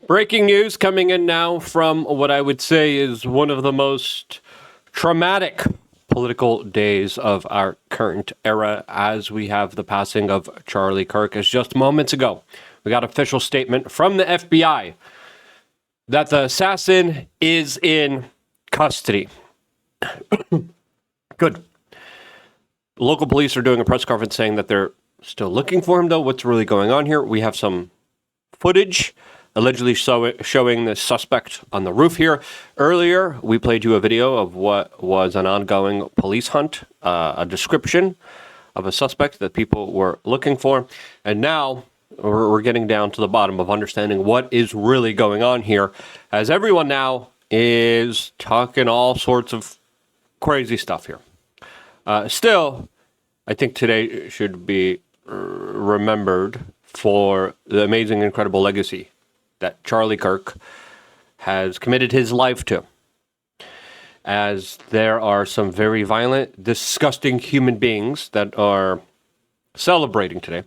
Breaking news coming in now from what I would say is one of the most traumatic political days of our current era, as we have the passing of Charlie Kirk. As just moments ago, we got official statement from the FBI that the assassin is in custody. Good. Local police are doing a press conference saying that they're still looking for him, though. What's really going on here? We have some footage allegedly showing the suspect on the roof here. Earlier, we played you a video of what was an ongoing police hunt, a description of a suspect that people were looking for. And now we're getting down to the bottom of understanding what is really going on here, as everyone now is talking all sorts of crazy stuff here. Still, I think today should be remembered for the amazing, incredible legacy that Charlie Kirk has committed his life to. As there are some very violent, disgusting human beings that are celebrating today,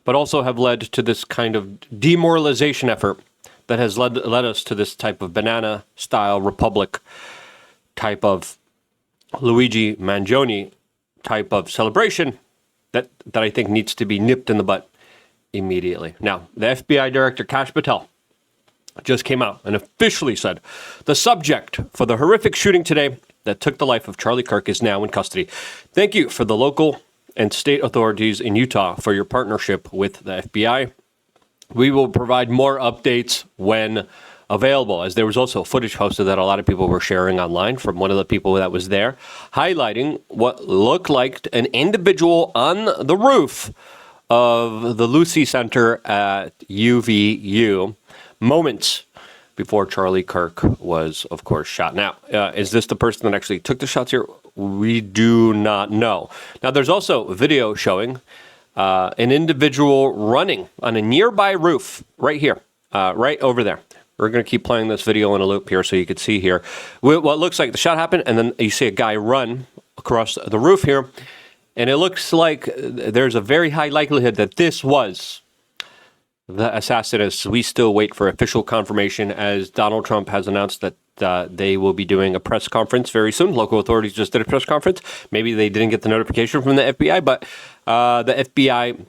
but also have led to this kind of demoralization effort that has led us to this type of banana-style republic type of Luigi Mangione type of celebration that I think needs to be nipped in the butt immediately. Now, the FBI Director Kash Patel just came out and officially said the subject for the horrific shooting today that took the life of Charlie Kirk is now in custody. Thank you for the local and state authorities in Utah for your partnership with the FBI. We will provide more updates when available, as there was also footage posted that a lot of people were sharing online from one of the people that was there, highlighting what looked like an individual on the roof of the Lucy Center at UVU moments before Charlie Kirk was, of course, shot. Now, is this the person that actually took the shots here? We do not know. Now, there's also video showing an individual running on a nearby roof right here, right over there. We're going to keep playing this video in a loop here so you can see here what looks like the shot happened, and then you see a guy run across the roof here, and it looks like there's a very high likelihood that this was the assassin, as we still wait for official confirmation, as Donald Trump has announced that they will be doing a press conference very soon. Local authorities just did a press conference. Maybe they didn't get the notification from the FBI, but the FBI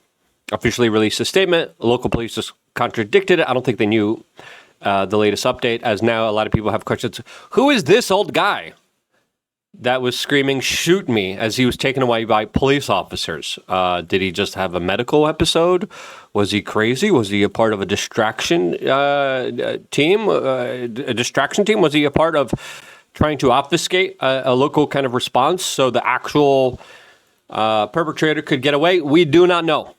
officially released a statement. Local police just contradicted it. I don't think they knew the latest update, as now a lot of people have questions. Who is this old guy that was screaming, "Shoot me," as he was taken away by police officers? Did he just have a medical episode? Was he crazy? Was he a part of a distraction team? A distraction team? Was he a part of trying to obfuscate a local kind of response so the actual perpetrator could get away? We do not know.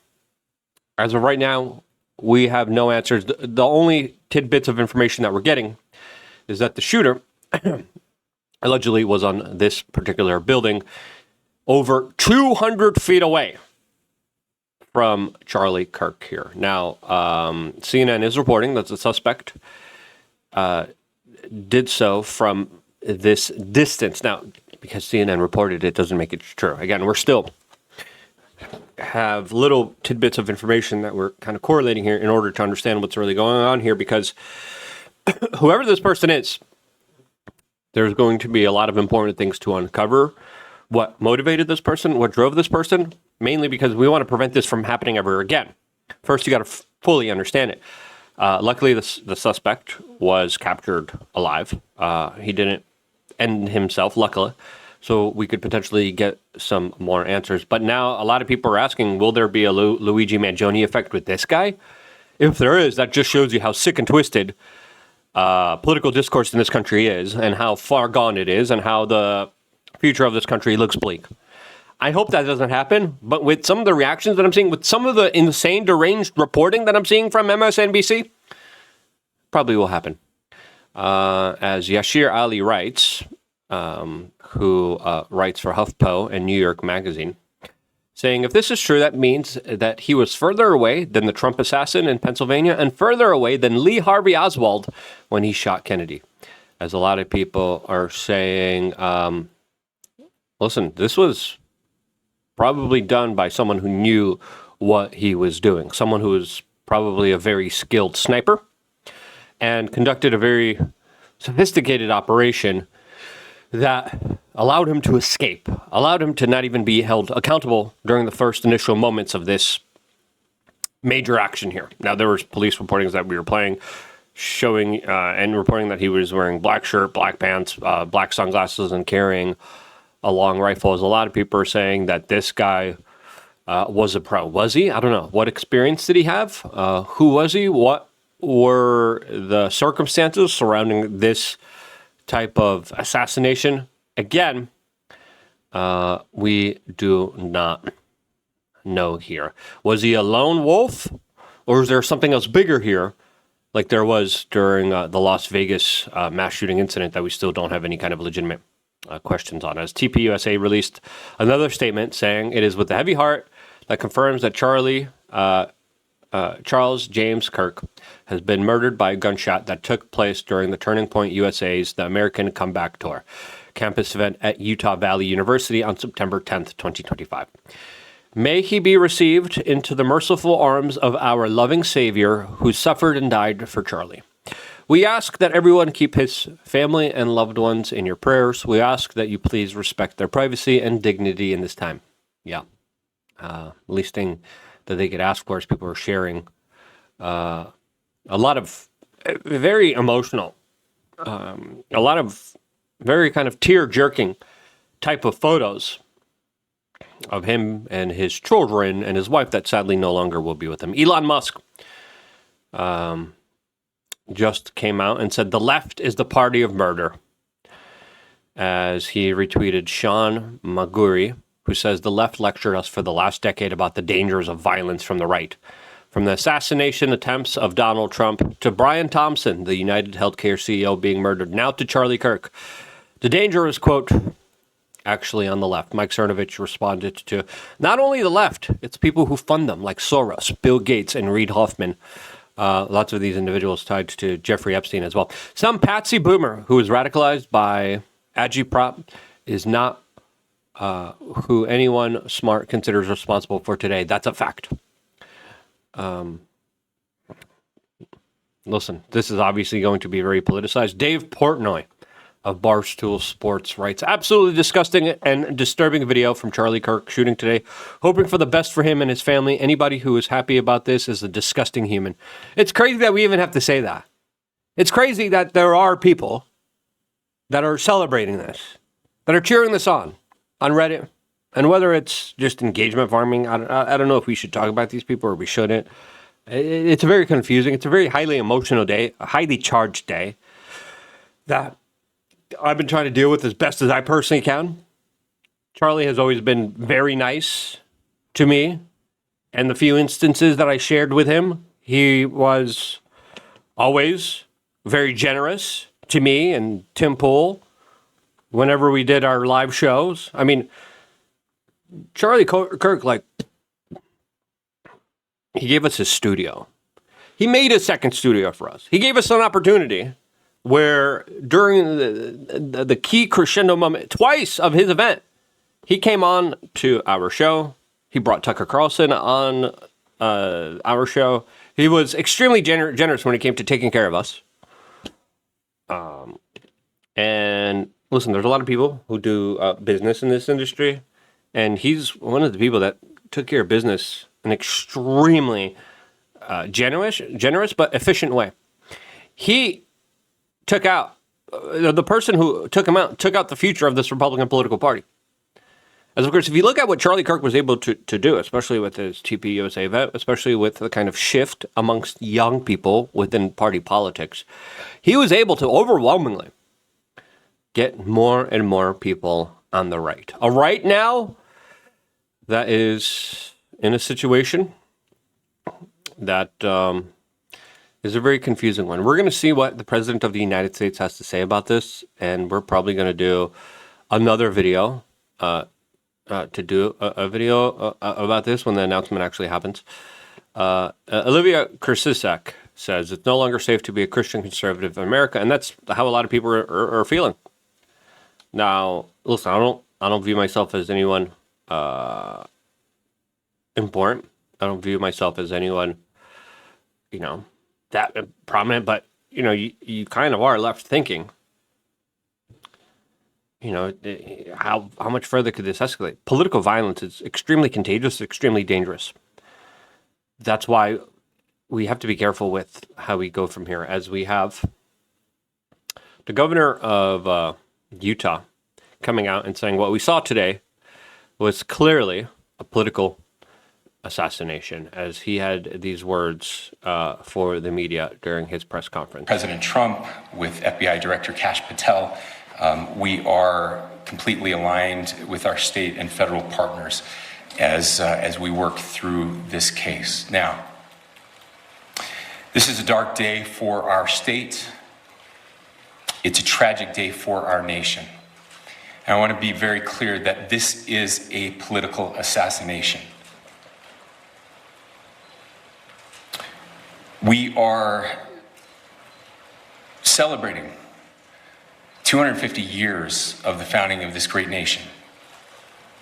As of right now, we have no answers. The only tidbits of information that we're getting is that the shooter allegedly was on this particular building over 200 feet away from Charlie Kirk here. Now, CNN is reporting that the suspect did so from this distance. Now, because CNN reported it doesn't make it true. Again, we're still have little tidbits of information that we're kind of correlating here in order to understand what's really going on here, because whoever this person is, there's going to be a lot of important things to uncover. What motivated this person? What drove this person? Mainly because we want to prevent this from happening ever again. First, you got to fully understand it. Luckily, the suspect was captured alive. He didn't end himself, luckily, so we could potentially get some more answers. But now a lot of people are asking, will there be a Luigi Mangione effect with this guy? If there is, that just shows you how sick and twisted political discourse in this country is, and how far gone it is, and how the future of this country looks bleak. I hope that doesn't happen, but with some of the reactions that I'm seeing, with some of the insane, deranged reporting that I'm seeing from MSNBC, probably will happen. As Yashir Ali writes, who writes for HuffPo and New York Magazine, saying, if this is true, that means that he was further away than the Trump assassin in Pennsylvania and further away than Lee Harvey Oswald when he shot Kennedy. As a lot of people are saying, listen, this was probably done by someone who knew what he was doing, someone who was probably a very skilled sniper, and conducted a very sophisticated operation that allowed him to escape, allowed him to not even be held accountable during the first initial moments of this major action here. Now, there was police reportings that we were playing, showing and reporting that he was wearing black shirt, black pants, black sunglasses, and carrying a long rifle. As a lot of people are saying that this guy was a pro. Was he? I don't know. What experience did he have? Who was he? What were the circumstances surrounding this type of assassination? Again, we do not know here. Was he a lone wolf, or is there something else bigger here, like there was during the Las Vegas mass shooting incident that we still don't have any kind of legitimate questions on? As TPUSA released another statement saying it is with a heavy heart that confirms that Charles James Kirk has been murdered by a gunshot that took place during the Turning Point USA's The American Comeback Tour campus event at Utah Valley University on September 10th, 2025. May he be received into the merciful arms of our loving Savior who suffered and died for Charlie. We ask that everyone keep his family and loved ones in your prayers. We ask that you please respect their privacy and dignity in this time. Yeah. Least thing that they could ask for is people are sharing a lot of very emotional, a lot of very kind of tear-jerking type of photos of him and his children and his wife that sadly no longer will be with him. Elon Musk just came out and said the left is the party of murder, as he retweeted Sean Maguri, who says the left lectured us for the last decade about the dangers of violence from the right. From the assassination attempts of Donald Trump to Brian Thompson, the United Healthcare CEO, being murdered, now to Charlie Kirk. The danger is, quote, actually on the left. Mike Cernovich responded to not only the left, it's people who fund them, like Soros, Bill Gates, and Reid Hoffman. Lots of these individuals tied to Jeffrey Epstein as well. Some patsy boomer who is radicalized by agitprop is not who anyone smart considers responsible for today. That's a fact. Listen, this is obviously going to be very politicized. Dave Portnoy of Barstool Sports writes, absolutely disgusting and disturbing video from Charlie Kirk shooting today. Hoping for the best for him and his family. Anybody who is happy about this is a disgusting human. It's crazy that we even have to say that. It's crazy that there are people that are celebrating this, that are cheering this on Reddit. And whether it's just engagement farming, I don't know if we should talk about these people or we shouldn't. It's very confusing. It's a very highly emotional day, a highly charged day that I've been trying to deal with as best as I personally can. Charlie has always been very nice to me. And the few instances that I shared with him, he was always very generous to me and Tim Pool whenever we did our live shows. I mean, Charlie Kirk, like, he gave us his studio. He made a second studio for us. He gave us an opportunity where during the key crescendo moment, twice of his event, he came on to our show. He brought Tucker Carlson on our show. He was extremely generous when it came to taking care of us. And listen, there's a lot of people who do business in this industry, and he's one of the people that took care of business in an extremely generous but efficient way. He took out, the person who took him out, took out the future of this Republican political party. As of course, if you look at what Charlie Kirk was able to do, especially with his TPUSA event, especially with the kind of shift amongst young people within party politics, he was able to overwhelmingly get more and more people on the right. A right now that is in a situation that is a very confusing one. We're going to see what the President of the United States has to say about this, and we're probably going to do another video to do a video about this when the announcement actually happens. Olivia Kursisek says it's no longer safe to be a Christian conservative in America, and that's how a lot of people are feeling. Now, listen, I don't view myself as anyone important. I don't view myself as anyone, that prominent, but you kind of are left thinking, how much further could this escalate? Political violence is extremely contagious, extremely dangerous. That's why we have to be careful with how we go from here, as we have the governor of Utah coming out and saying what we saw today was clearly a political assassination, as he had these words for the media during his press conference. President Trump with FBI Director Kash Patel, we are completely aligned with our state and federal partners as we work through this case. Now, this is a dark day for our state. It's a tragic day for our nation. And I want to be very clear that this is a political assassination. We are celebrating 250 years of the founding of this great nation.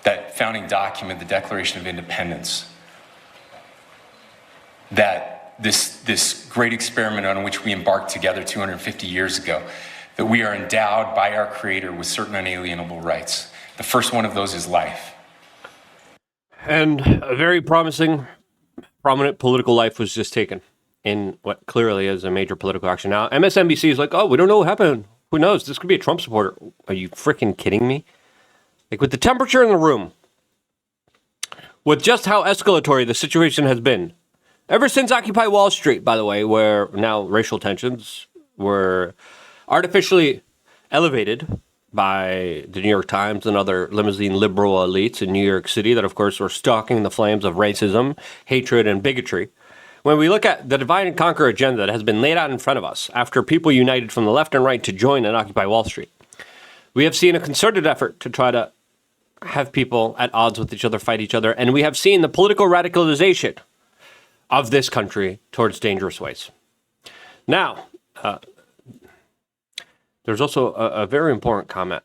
That founding document, the Declaration of Independence, that this great experiment on which we embarked together 250 years ago, that we are endowed by our Creator with certain unalienable rights. The first one of those is life. And a very prominent political life was just taken in what clearly is a major political action. Now, MSNBC is like, oh, we don't know what happened. Who knows? This could be a Trump supporter. Are you freaking kidding me? Like, with the temperature in the room, with just how escalatory the situation has been, ever since Occupy Wall Street, by the way, where now racial tensions were artificially elevated by the New York Times and other limousine liberal elites in New York City that, of course, were stalking the flames of racism, hatred, and bigotry. When we look at the divide and conquer agenda that has been laid out in front of us after people united from the left and right to join and occupy Wall Street, we have seen a concerted effort to try to have people at odds with each other fight each other, and we have seen the political radicalization of this country towards dangerous ways. Now, there's also a very important comment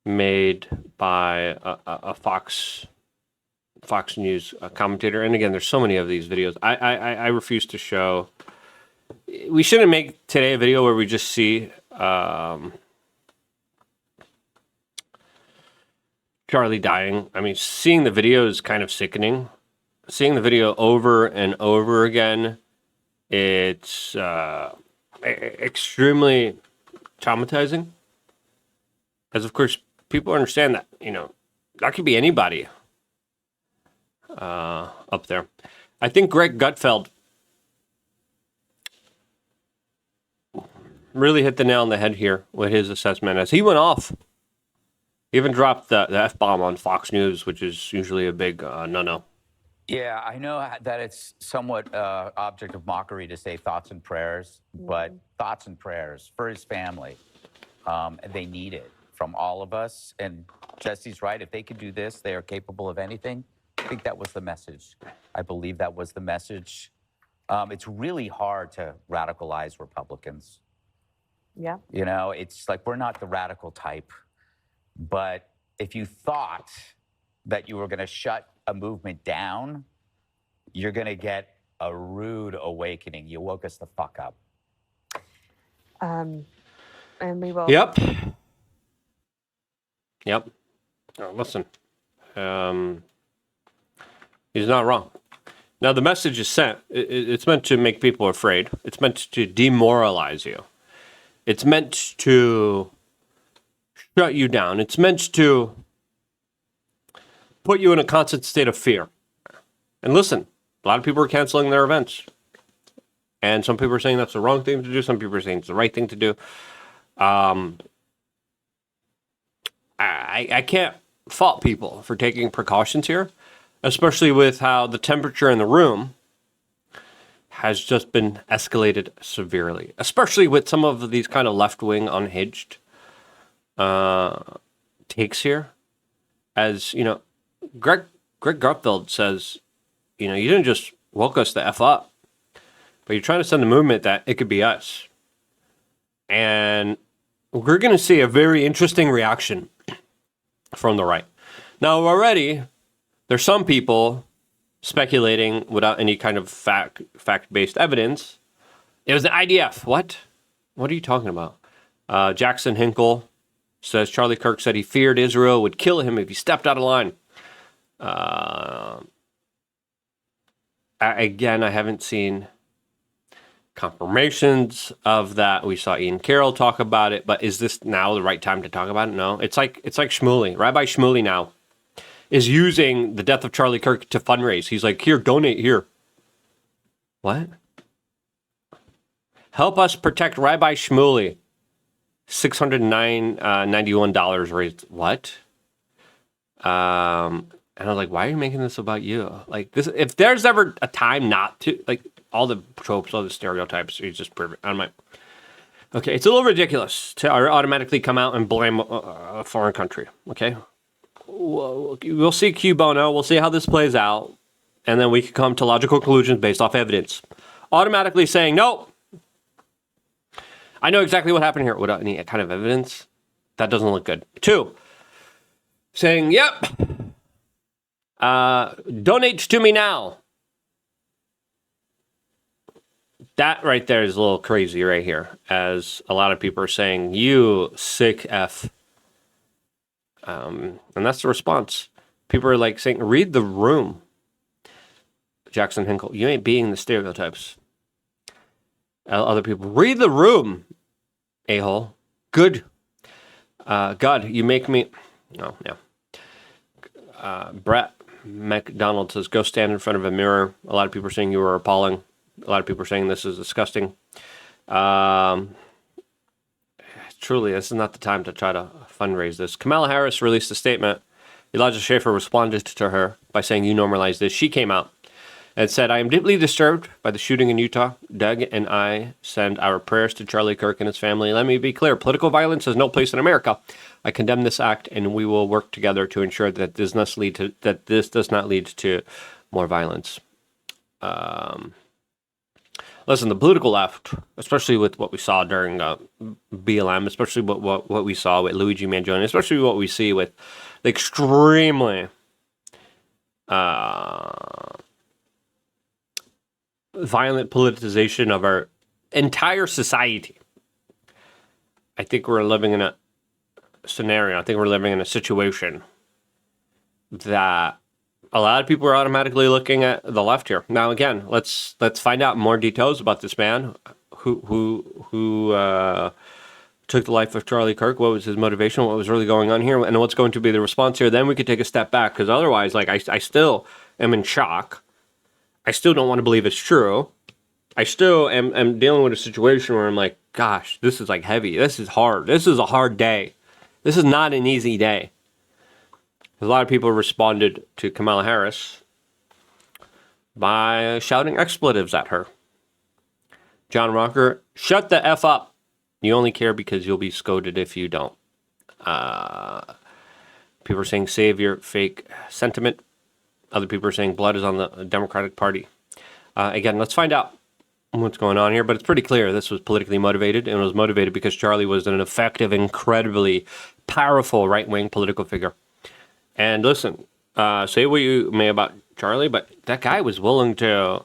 made by a Fox News commentator. And again, there's so many of these videos. I refuse to show. We shouldn't make today a video where we just see Charlie dying. I mean, seeing the video is kind of sickening. Seeing the video over and over again, it's extremely traumatizing. As of course, people understand that, that could be anybody up there. I think Greg Gutfeld really hit the nail on the head here with his assessment as he went off. He even dropped the F-bomb on Fox News, which is usually a big no-no. Yeah, I know that it's somewhat object of mockery to say thoughts and prayers, but thoughts and prayers for his family. They need it from all of us. And Jesse's right. If they could do this, they are capable of anything. I think that was the message. I believe that was the message. It's really hard to radicalize Republicans. Yeah. It's like we're not the radical type. But if you thought that you were going to shut a movement down, you're going to get a rude awakening. You woke us the fuck up. And we will. Yep. Listen, he's not wrong. Now, the message is sent. It's meant to make people afraid. It's meant to demoralize you. It's meant to shut you down. It's meant to put you in a constant state of fear. And listen, a lot of people are canceling their events. And some people are saying that's the wrong thing to do. Some people are saying it's the right thing to do. I can't fault people for taking precautions here, especially with how the temperature in the room has just been escalated severely, especially with some of these kind of left-wing unhinged takes here. As, Greg Gutfeld says, you didn't just woke us the F up, but you're trying to send the movement that it could be us. And we're going to see a very interesting reaction from the right. Now, already, there's some people speculating without any kind of fact-based evidence. It was the IDF. What? What are you talking about? Jackson Hinkle says Charlie Kirk said he feared Israel would kill him if he stepped out of line. Again, I haven't seen confirmations of that. We saw Ian Carroll talk about it, but is this now the right time to talk about it? No. It's like Shmuley. Rabbi Shmuley now is using the death of Charlie Kirk to fundraise. He's like, here, donate here. What? Help us protect Rabbi Shmuley. $691 raised. What? And I was like, why are you making this about you? Like this, if there's ever a time not to, like all the tropes, all the stereotypes, you just prove it. I'm like, okay, it's a little ridiculous to automatically come out and blame a foreign country. Okay, we'll see Q Bono. We'll see how this plays out, and then we can come to logical conclusions based off evidence. Automatically saying no. I know exactly what happened here without any kind of evidence. That doesn't look good. 2, saying, yep, donate to me now. That right there is a little crazy right here, as a lot of people are saying, you sick F. And that's the response. People are like saying, read the room. Jackson Hinkle, you ain't being the stereotypes. Other people, read the room, a-hole. Good. God, you make me... Oh, yeah. Brett McDonald says, go stand in front of a mirror. A lot of people are saying you were appalling. A lot of people are saying this is disgusting. Truly, this is not the time to try to fundraise this. Kamala Harris released a statement. Elijah Schaffer responded to her by saying, you normalize this. She came out and said, I am deeply disturbed by the shooting in Utah. Doug and I send our prayers to Charlie Kirk and his family. Let me be clear. Political violence has no place in America. I condemn this act, and we will work together to ensure that this does not lead to more violence. Listen, the political left, especially with what we saw during BLM, especially what we saw with Luigi Mangione, especially what we see with the extremely violent politicization of our entire society. I think we're living in a scenario. I think we're living in a situation that a lot of people are automatically looking at the left here. Now, again, let's find out more details about this man who took the life of Charlie Kirk. What was his motivation? What was really going on here? And what's going to be the response here? Then we could take a step back, because otherwise, like, I still am in shock. I still don't want to believe it's true. I still am dealing with a situation where I'm like, gosh, this is like heavy. This is hard. This is a hard day. This is not an easy day. A lot of people responded to Kamala Harris by shouting expletives at her. John Rocker, shut the F up. You only care because you'll be scolded if you don't. People are saying save your fake sentiment. Other people are saying blood is on the Democratic Party. Again, let's find out what's going on here. But it's pretty clear this was politically motivated, and it was motivated because Charlie was an effective, incredibly powerful right-wing political figure. And listen, say what you may about Charlie, but that guy was willing to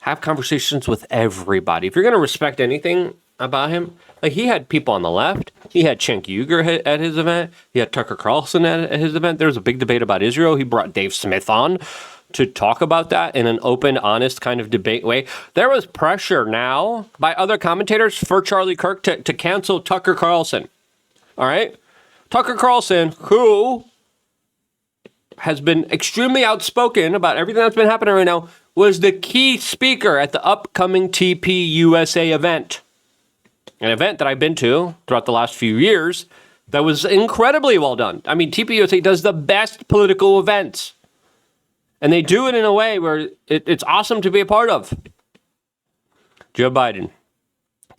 have conversations with everybody. If you're going to respect anything about him, like, he had people on the left. He had Cenk Uygur at his event. He had Tucker Carlson at his event. There was a big debate about Israel. He brought Dave Smith on to talk about that in an open, honest kind of debate way. There was pressure now by other commentators for Charlie Kirk to cancel Tucker Carlson. All right? Tucker Carlson, who has been extremely outspoken about everything that's been happening right now, was the key speaker at the upcoming TPUSA event. An event that I've been to throughout the last few years that was incredibly well done. I mean, TPUSA does the best political events. And they do it in a way where it's awesome to be a part of. Joe Biden,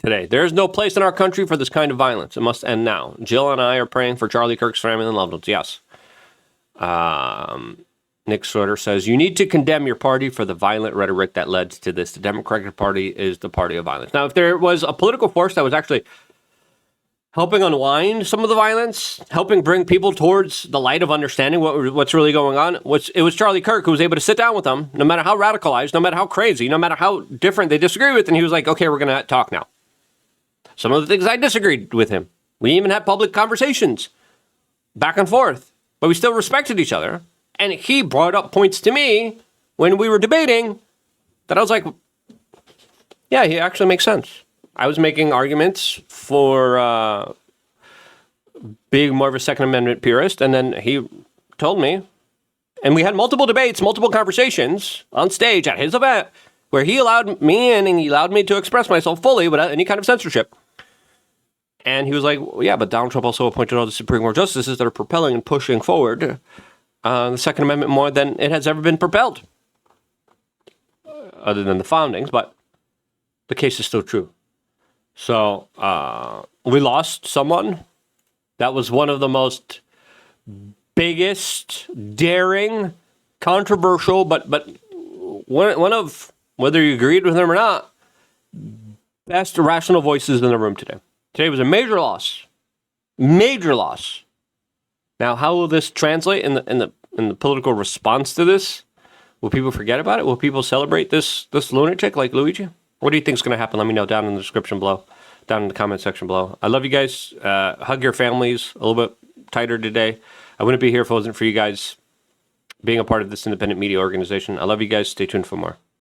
today, there is no place in our country for this kind of violence. It must end now. Jill and I are praying for Charlie Kirk's family and loved ones. Yes. Nick Schroeder says, you need to condemn your party for the violent rhetoric that led to this. The Democratic Party is the party of violence. Now, if there was a political force that was actually helping unwind some of the violence, helping bring people towards the light of understanding what's really going on. It was Charlie Kirk who was able to sit down with them, no matter how radicalized, no matter how crazy, no matter how different they disagree with, and he was like, okay, we're going to talk now. Some of the things I disagreed with him. We even had public conversations back and forth, but we still respected each other. And he brought up points to me when we were debating that I was like, yeah, he actually makes sense. I was making arguments for being more of a Second Amendment purist, and then he told me, and we had multiple debates, multiple conversations on stage at his event, where he allowed me in and he allowed me to express myself fully without any kind of censorship. And he was like, well, yeah, but Donald Trump also appointed all the Supreme Court justices that are propelling and pushing forward the Second Amendment more than it has ever been propelled, other than the foundings, but the case is still true. So we lost someone that was one of the most biggest, daring, controversial, but one of, whether you agreed with him or not, best rational voices in the room today. Today was a major loss. Major loss. Now, how will this translate in the political response to this? Will people forget about it? Will people celebrate this lunatic like Luigi? What do you think is going to happen? Let me know down in the description below, down in the comment section below. I love you guys. Hug your families a little bit tighter today. I wouldn't be here if it wasn't for you guys being a part of this independent media organization. I love you guys. Stay tuned for more.